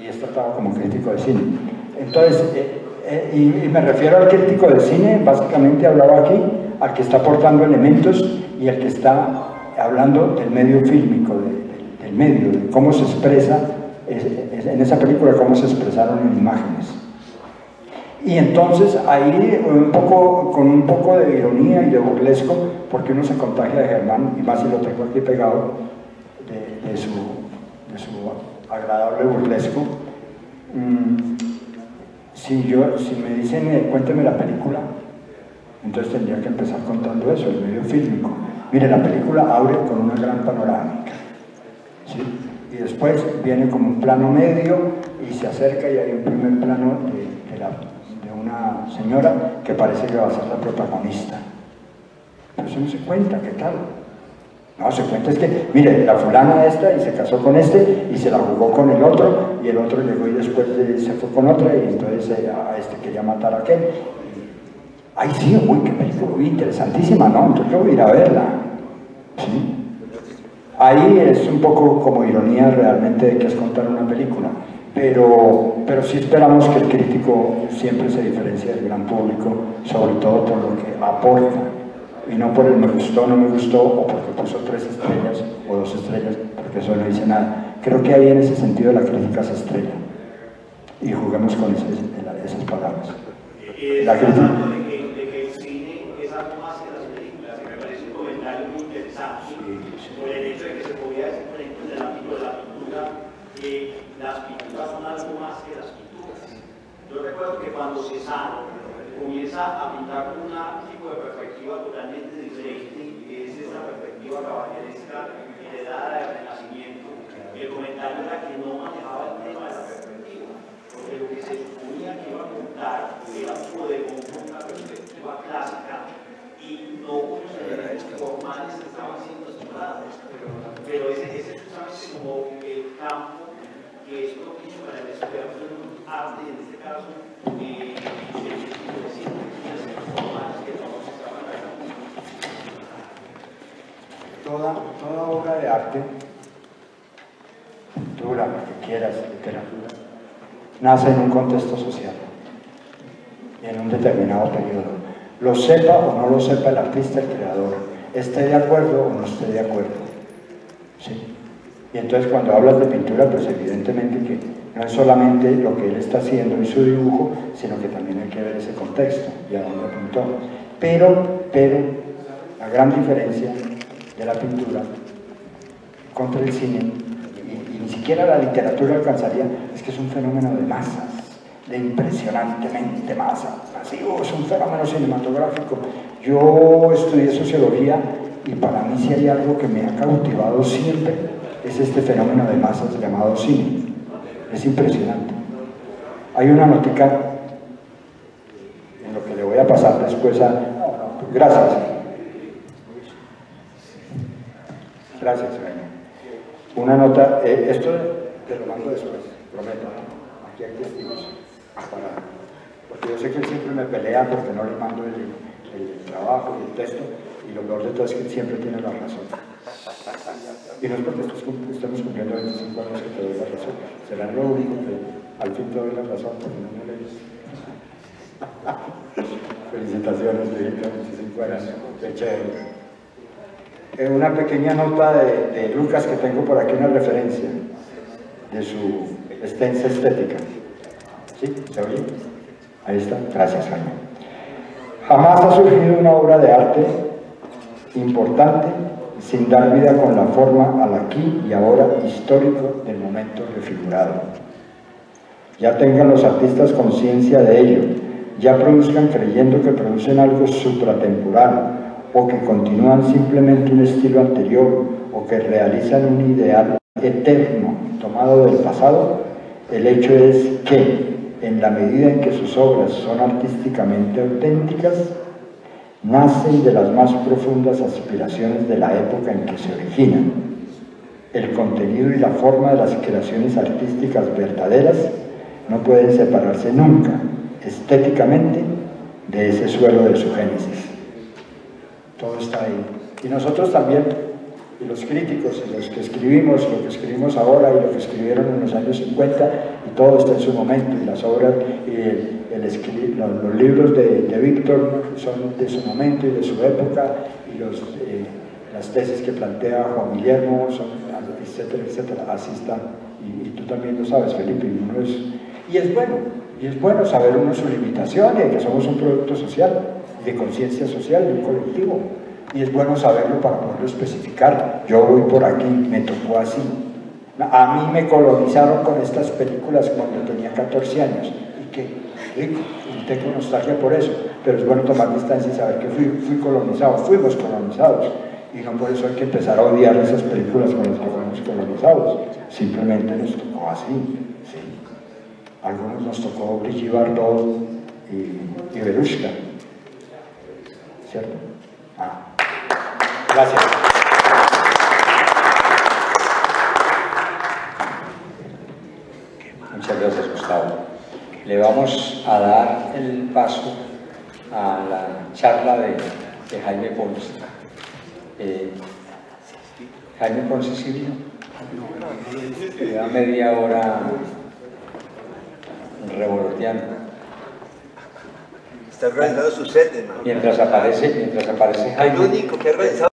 Y es tratado como crítico de cine. Entonces, y me refiero al crítico de cine, básicamente hablaba aquí, al que está aportando elementos y al que está hablando del medio fílmico, del medio, de cómo se expresa, en esa película, cómo se expresaron en imágenes. Y entonces ahí, con un poco de ironía y de burlesco, porque uno se contagia de Germán, y más si lo tengo aquí pegado, de su agradable burlesco. Si me dicen, cuénteme la película, entonces tendría que empezar contando eso, el medio fílmico. Mire, la película abre con una gran panorámica, ¿sí? Y después viene como un plano medio y se acerca y hay un primer plano de una señora que parece que va a ser la protagonista. Pero eso no se cuenta, ¿qué tal? No, se cuenta es que, mire, la fulana esta y se casó con este y se la jugó con el otro y el otro llegó y después se fue con otra y entonces a este quería matar a aquel. Ay, sí, uy, qué película, uy, interesantísima, ¿no? Entonces yo voy a ir a verla, ¿sí? Ahí es un poco como ironía realmente de que es contar una película, pero sí esperamos que el crítico siempre se diferencie del gran público, sobre todo por lo que aporta, y no por el me gustó, no me gustó, o porque puso 3 estrellas o 2 estrellas, porque eso no dice nada. Creo que ahí en ese sentido la crítica se estrella, y juguemos con esas palabras. La crítica... de que el cine es algo más que las películas, y me parece un comentario muy interesante, por el hecho de que se podía decir, por ejemplo, en el ámbito de la pintura, que las pinturas son algo más que las pinturas. Yo recuerdo que cuando Cézanne comienza a pintar con un tipo de perspectiva totalmente diferente, que es esa perspectiva caballeresca heredada del Renacimiento, el comentario era que no manejaba el tema de la perspectiva, porque lo que se suponía que iba a contar era un tipo de una perspectiva clásica y no con los elementos formales que estaban siendo explorados. Pero ese es justamente como el campo que es propicio para el desarrollo de un arte, en este caso, Toda obra de arte, pintura, lo que quieras, literatura, nace en un contexto social y en un determinado periodo. Lo sepa o no lo sepa el artista, el creador, esté de acuerdo o no esté de acuerdo, ¿sí? Y entonces cuando hablas de pintura, pues evidentemente que no es solamente lo que él está haciendo y su dibujo, sino que también hay que ver ese contexto y a dónde apuntó. Pero la gran diferencia de la pintura contra el cine, y ni siquiera la literatura alcanzaría, es que es un fenómeno de masas, de impresionantemente masa, masivo, es un fenómeno cinematográfico. Yo estudié sociología y para mí si hay algo que me ha cautivado siempre es este fenómeno de masas llamado cine. Es impresionante. Hay una notica en lo que le voy a pasar después a... Gracias. Gracias, Reina. Una nota, esto te lo mando después, prometo. Aquí hay testigos. Porque yo sé que él siempre me pelea porque no le mando el trabajo y el texto, y lo peor de todo es que él siempre tiene la razón. Y no es porque estemos cumpliendo 25 años que te doy la razón, será lo único que al fin te doy la razón porque no me lees. Felicitaciones, Levita, 25 años, qué chévere. Una pequeña nota de Lucas que tengo por aquí, una referencia de su extensa estética. ¿Sí? ¿Se oye? Ahí está, gracias, Jaime. Jamás ha surgido una obra de arte importante sin dar vida con la forma al aquí y ahora histórico del momento refigurado. Ya tengan los artistas conciencia de ello, ya produzcan creyendo que producen algo supratemporal, o que continúan simplemente un estilo anterior, o que realizan un ideal eterno tomado del pasado, el hecho es que, en la medida en que sus obras son artísticamente auténticas, nacen de las más profundas aspiraciones de la época en que se originan. el contenido y la forma de las creaciones artísticas verdaderas no pueden separarse nunca, estéticamente, de ese suelo de su génesis. Todo está ahí. Y nosotros también, y los críticos, y los que escribimos, lo que escribimos ahora y lo que escribieron en los años 50, y todo está en su momento, y las obras, y los libros de Víctor son de su momento y de su época, y las tesis que plantea Juan Guillermo, son, etcétera, etcétera, así están. Y tú también lo sabes, Felipe, y es bueno saber uno su limitación, y que somos un producto social, de conciencia social, de un colectivo. Y es bueno saberlo para poderlo especificar. Yo voy por aquí, me tocó así. A mí me colonizaron con estas películas cuando tenía 14 años. Y qué rico, y tengo nostalgia por eso. Pero es bueno tomar distancia y saber que fui colonizado, fuimos colonizados. Y no por eso hay que empezar a odiar esas películas con las que fuimos colonizados. Simplemente nos tocó así. ¿Sí? Algunos nos tocó Brigitte Bardot y Verushka. ¿Cierto? Gracias. Muchas gracias, Gustavo. Le vamos a dar el paso a la charla de Jaime Ponce. Jaime Ponce Silvio, lleva media hora revoloteando. Está organizado su set, hermano. Mientras aparece Jaime. El único que ha organizado